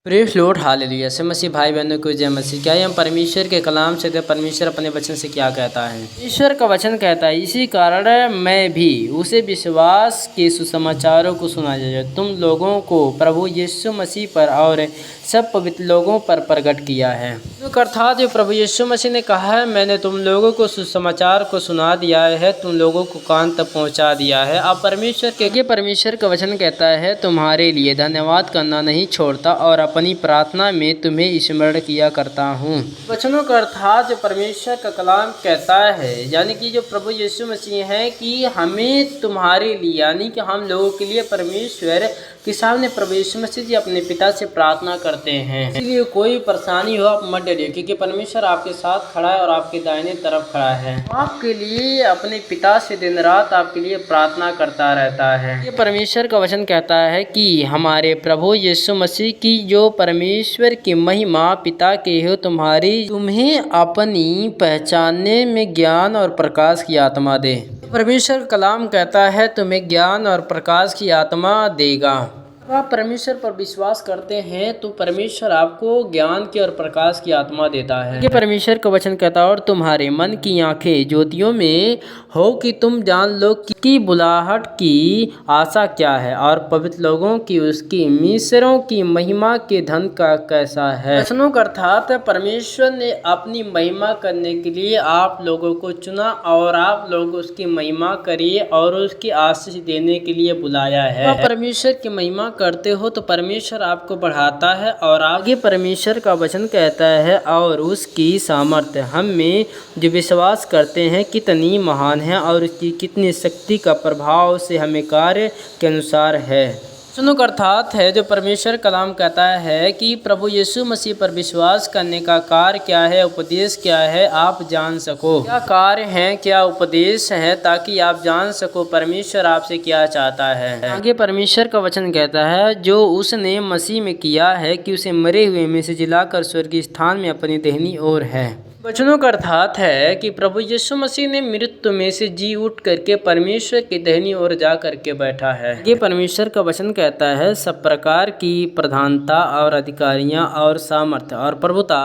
Praise Lord hallelujah. से मसीह भाई बहनों को जय मसीह। क्या हम परमेश्वर के कलाम से परमेश्वर अपने वचन से क्या कहता है? ईश्वर का वचन कहता है, इसी कारण मैं भी उसे विश्वास के सुसमाचारों को सुनाया जाए तुम लोगों को प्रभु यीशु मसीह पर और सब पवित्र लोगों पर प्रकट किया है। अर्थात जो प्रभु यीशु मसीह ने कहा है, मैंने तुम लोगों को सुसमाचार को सुना दिया है, तुम लोगों को कान तक पहुंचा दिया है। अब परमेश्वर का वचन कहता है, तुम्हारे लिए धन्यवाद करना नहीं छोड़ता और अपनी प्रार्थना में तुम्हें स्मरण किया करता हूँ। वचनों का अर्थात जो परमेश्वर का कलाम कहता है, यानी कि जो प्रभु यीशु मसीह है कि हमें तुम्हारे लिए, यानी कि हम लोगों के लिए परमेश्वर के सामने प्रभु यीशु मसीह जी अपने पिता से प्रार्थना करते हैं। इसलिए कोई परेशानी हो आप मत डरिए, क्योंकि परमेश्वर आपके साथ खड़ा है और आपके दाहिने तरफ खड़ा है। आपके लिए अपने पिता से दिन रात आपके लिए प्रार्थना करता रहता है। ये परमेश्वर का वचन कहता है कि हमारे प्रभु यीशु मसीह की जो परमेश्वर की महिमा पिता के हो तुम्हें अपनी पहचानने में ज्ञान और प्रकाश की आत्मा दे। परमेश्वर कलाम कहता है तुम्हें ज्ञान और प्रकाश की आत्मा देगा। जब आप परमेश्वर पर विश्वास करते हैं तो परमेश्वर आपको ज्ञान की और प्रकाश की आत्मा देता है। ये परमेश्वर का वचन कहता है, और तुम्हारे मन की आंखें ज्योतियों में हो कि तुम जान लो कि बुलाहट की आशा क्या है और पवित्र लोगों की उसकी मिस्रों की महिमा के धन का कैसा है। वचनों का अर्थात परमेश्वर ने अपनी महिमा करने के लिए आप लोगों को चुना और आप लोग उसकी महिमा करिए और उसकी आशीष देने के लिए बुलाया है। परमेश्वर की महिमा करते हो तो परमेश्वर आपको बढ़ाता है। और आगे परमेश्वर का वचन कहता है, और उसकी सामर्थ्य हम में जो विश्वास करते हैं कितनी महान है और उसकी कितनी शक्ति का प्रभाव से हमें कार्य के अनुसार है। सुनो का अर्थात है जो परमेश्वर कलाम कहता है कि प्रभु यीशु मसीह पर विश्वास करने का कार्य क्या है, उपदेश क्या है, आप जान सको क्या कार्य है, क्या उपदेश है, ताकि आप जान सको परमेश्वर आपसे क्या चाहता है। आगे परमेश्वर का वचन कहता है, जो उसने मसीह में किया है कि उसे मरे हुए में से जिलाकर स्वर्गीय स्थान में अपनी दाहिनी ओर है। वचनों का अर्थात है कि प्रभु यीशु मसीह ने मृत्यु में से जी उठ करके परमेश्वर की दाहिनी ओर जा करके बैठा है। ये परमेश्वर का वचन कहता है, सब प्रकार की प्रधानता और अधिकारियां और सामर्थ्य और प्रभुता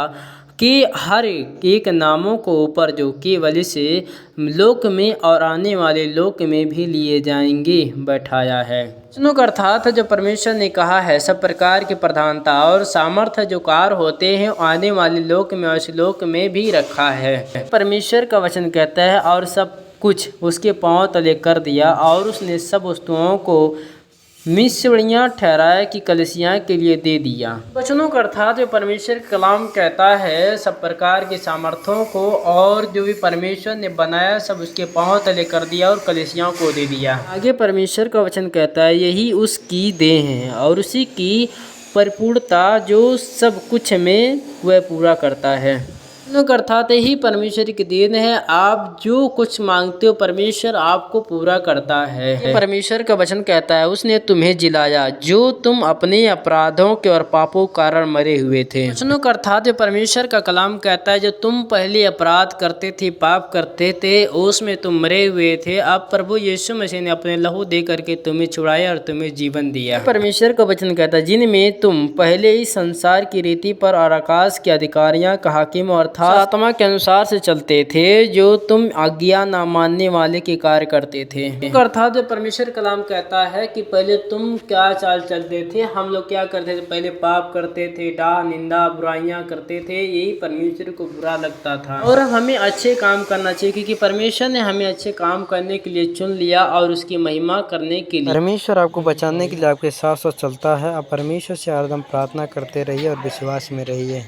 के हर एक नामों को ऊपर जो केवल इस लोक में और आने वाले लोक में भी लिए जाएंगे बैठाया है। वचनों का अर्थात है जो परमेश्वर ने कहा है, सब प्रकार की प्रधानता और सामर्थ्य जो कार्य होते हैं आने वाले लोक में और इस लोक में भी रखा है। परमेश्वर का वचन कहता है, और सब कुछ उसके पांव तले कर दिया और उसने सब वस्तुओं को मिस्रियाँ ठहराया कि कलीसिया के लिए दे दिया। वचनों का अर्थात जो परमेश्वर का कलाम कहता है, सब प्रकार के सामर्थ्यों को और जो भी परमेश्वर ने बनाया सब उसके पांव तले कर दिया और कलीसियाओं को दे दिया। आगे परमेश्वर का वचन कहता है, यही उसकी देह है और उसी की परिपूर्णता जो सब कुछ में वह पूरा करता है। अर्थात ही परमेश्वर की देन है, आप जो कुछ मांगते हो परमेश्वर आपको पूरा करता है। परमेश्वर का वचन कहता है, उसने तुम्हें जिलाया जो तुम अपने अपराधों के और पापों के कारण मरे हुए थे। वचनों का अर्थात परमेश्वर का कलाम कहता है, जो तुम पहले अपराध करते थे, पाप करते थे, उसमें तुम मरे हुए थे, अब प्रभु यीशु मसीह ने अपने लहू दे करके तुम्हें छुड़ाया और तुम्हें जीवन दिया। परमेश्वर का वचन कहता है, जिनमें तुम पहले ही संसार की रीति पर और आकाश के अधिकारियां का हाकिम और आत्मा के अनुसार से चलते थे, जो तुम आज्ञा न मानने वाले के कार्य करते थे। अर्थात जो परमेश्वर कलाम कहता है कि पहले तुम क्या चाल चलते थे, हम लोग क्या करते थे, पहले पाप करते थे, डाह निंदा बुराइयां करते थे, यही परमेश्वर को बुरा लगता था। और हमें अच्छे काम करना चाहिए, क्योंकि परमेश्वर ने हमें अच्छे काम करने के लिए चुन लिया और उसकी महिमा करने के लिए। परमेश्वर आपको बचाने के लिए आपके साथ साथ चलता है। आप परमेश्वर से हरदम प्रार्थना करते रहिए और विश्वास में रहिए।